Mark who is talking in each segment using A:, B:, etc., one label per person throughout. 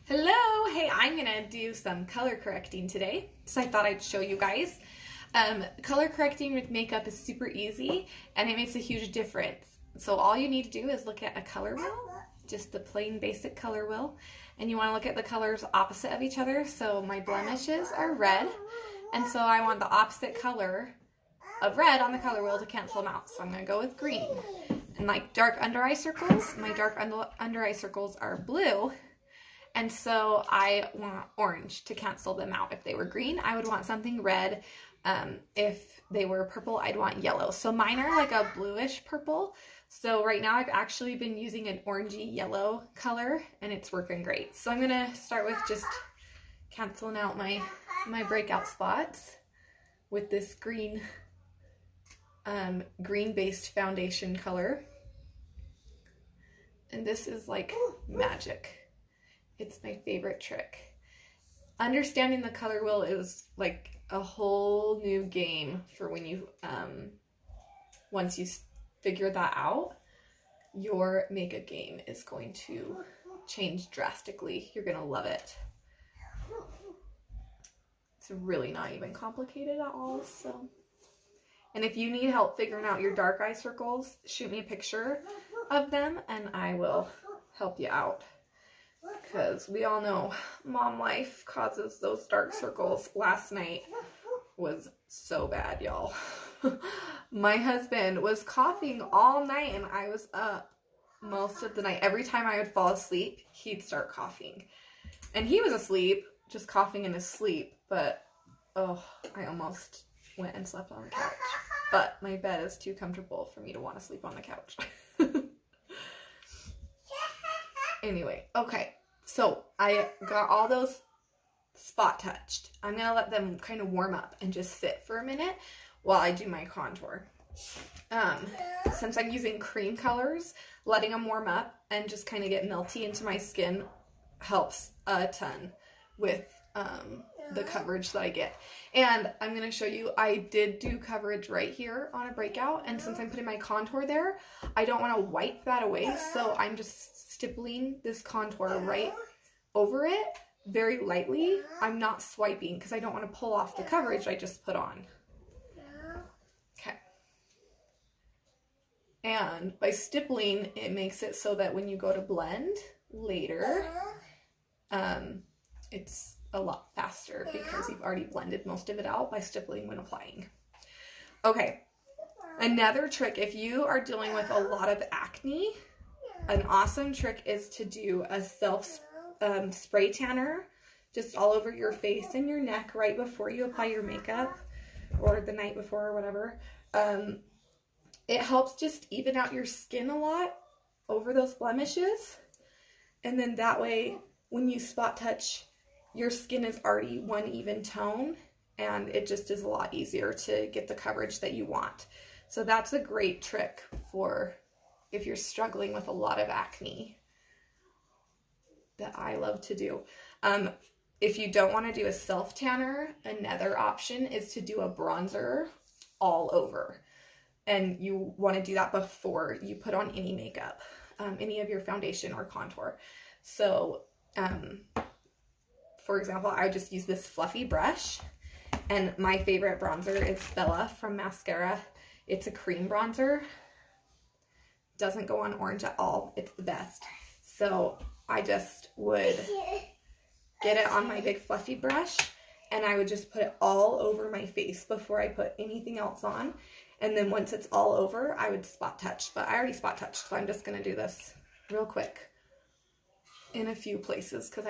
A: Hello! Hey, I'm gonna do some color correcting today, so I thought I'd show you guys. Color correcting with makeup is super easy and it makes a huge difference. So all you need to do is look at a color wheel, just the plain basic color wheel, and you want to look at the colors opposite of each other. So my blemishes are red, and so I want the opposite color of red on the color wheel to cancel them out. So I'm gonna go with green. And my dark under eye circles are blue. And so I want orange to cancel them out. If they were green, I would want something red. If they were purple, I'd want yellow. So mine are like a bluish purple. So right now I've actually been using an orangey yellow color and it's working great. So I'm gonna start with just canceling out my breakout spots with this green based foundation color. And this is like magic. It's my favorite trick. Understanding the color wheel is like a whole new game for when you, once you figure that out, your makeup game is going to change drastically. You're gonna love it. It's really not even complicated at all, so. And if you need help figuring out your dark eye circles, shoot me a picture of them and I will help you out. Because we all know mom life causes those dark circles. Last night was so bad, y'all. My husband was coughing all night and I was up most of the night. Every time I would fall asleep, he'd start coughing. And he was asleep, just coughing in his sleep. But, oh, I almost went and slept on the couch. But my bed is too comfortable for me to want to sleep on the couch. Anyway, okay, so I got all those spot touched. I'm going to let them kind of warm up and just sit for a minute while I do my contour. Since I'm using cream colors, letting them warm up and just kind of get melty into my skin helps a ton with the coverage that I get. And I'm going to show you, I did do coverage right here on a breakout, and since I'm putting my contour there, I don't want to wipe that away, so I'm just stippling this contour right over it very lightly. I'm not swiping because I don't want to pull off the coverage I just put on. Okay. And by stippling, it makes it so that when you go to blend later, it's a lot faster because you've already blended most of it out by stippling when applying. Okay, another trick, if you are dealing with a lot of acne, an awesome trick is to do a self spray tanner just all over your face and your neck right before you apply your makeup or the night before or whatever. It helps just even out your skin a lot over those blemishes, and then that way when you spot touch, your skin is already one even tone and it just is a lot easier to get the coverage that you want. So that's a great trick for if you're struggling with a lot of acne that I love to do. If you don't want to do a self tanner, another option is to do a bronzer all over. And you want to do that before you put on any makeup, any of your foundation or contour. So, for example, I just use this fluffy brush, and my favorite bronzer is Bella from Mascara. It's a cream bronzer. Doesn't go on orange at all. It's the best. So I just would get it on my big fluffy brush and I would just put it all over my face before I put anything else on. And then once it's all over, I would spot touch. But I already spot touched, so I'm just going to do this real quick in a few places because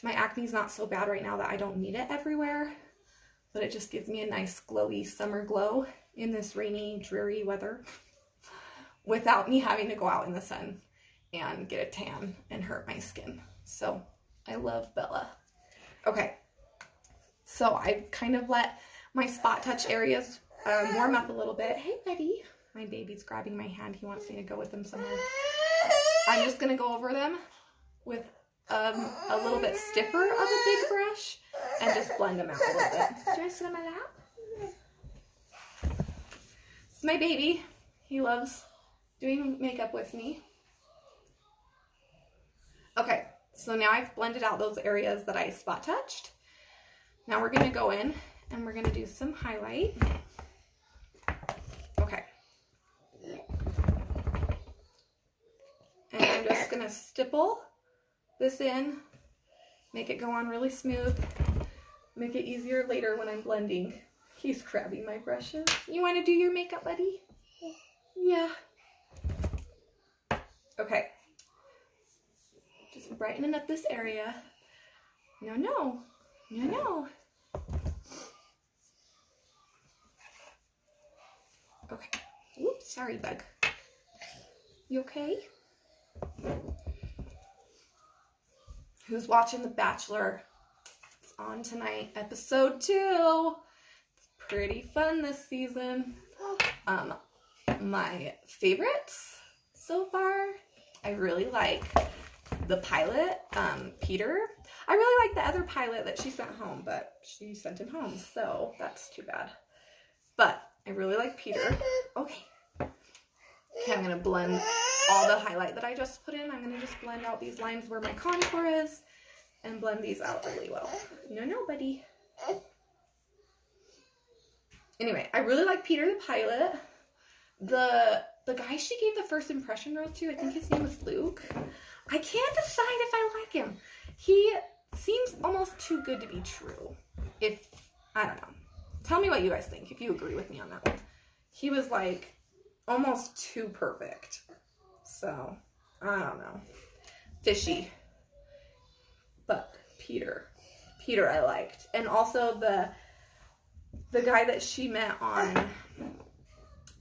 A: my acne's not so bad right now that I don't need it everywhere. But it just gives me a nice glowy summer glow in this rainy, dreary weather without me having to go out in the sun and get a tan and hurt my skin. So I love Bella. Okay, so I kind of let my spot touch areas warm up a little bit. Hey, buddy. My baby's grabbing my hand. He wants me to go with him somewhere. I'm just going to go over them with a little bit stiffer of a big brush and just blend them out a little bit. Do you want to sit on my lap? It's my baby. He loves doing makeup with me. Okay, So now I've blended out those areas that I spot touched. Now we're going to go in and we're going to do some highlight. Okay. And I'm just going to stipple this in, make it go on really smooth, make it easier later when I'm blending. He's grabbing my brushes. You want to do your makeup, buddy? Yeah. Okay. Just brightening up this area. No, no. No, no. Okay. Oops, sorry, bug. You okay? Who's watching The Bachelor? It's on tonight, episode 2. It's pretty fun this season. My favorites so far, I really like the pilot, Peter. I really like the other pilot that she sent home, but she sent him home, so that's too bad. But I really like Peter. Okay. Okay, I'm going to blend all the highlight that I just put in. I'm going to just blend out these lines where my contour is and blend these out really well. No, no, buddy. Anyway, I really like Peter the pilot. The guy she gave the first impression rose to, I think his name was Luke. I can't decide if I like him. He seems almost too good to be true. I don't know. Tell me what you guys think, if you agree with me on that one. He was like almost too perfect. So, I don't know. Fishy. But Peter I liked. And also the guy that she met on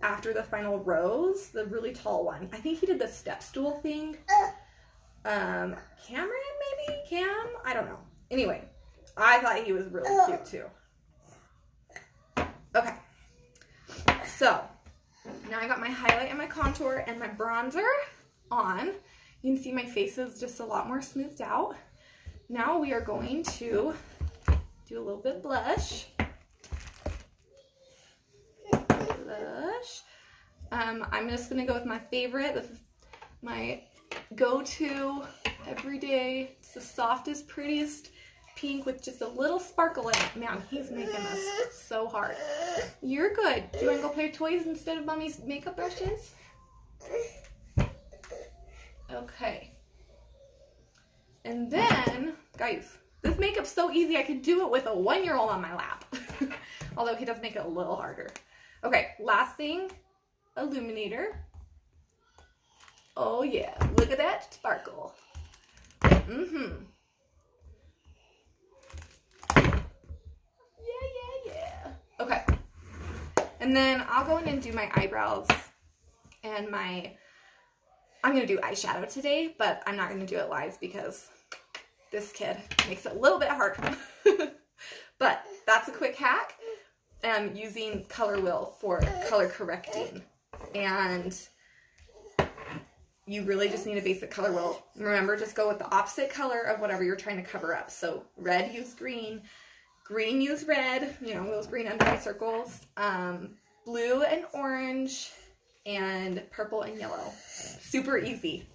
A: after the final rose, the really tall one. I think he did the step stool thing. Cameron, maybe? Cam? I don't know. Anyway, I thought he was really cute too. Okay. So, now I got my highlight and my contour and my bronzer on. You can see my face is just a lot more smoothed out. Now we are going to do a little bit blush. I'm just going to go with my favorite. This is my go-to everyday. It's the softest, prettiest pink with just a little sparkle in it. Man, he's making us so hard. You're good. Do you want to go play with toys instead of Mommy's makeup brushes? Okay. And then, guys, this makeup's so easy I could do it with a 1-year-old on my lap. Although he does make it a little harder. Okay, last thing, illuminator. Oh yeah, look at that sparkle. Yeah. Okay. And then I'll go in and do my eyebrows and I'm going to do eyeshadow today, but I'm not going to do it live because this kid makes it a little bit hard. But that's a quick hack. I'm using Color Wheel for color correcting. And you really just need a basic color wheel. Remember, just go with the opposite color of whatever you're trying to cover up. So red, use green. Green, use red. You know, those green under eye circles. Blue and orange. And purple and yellow. Super easy.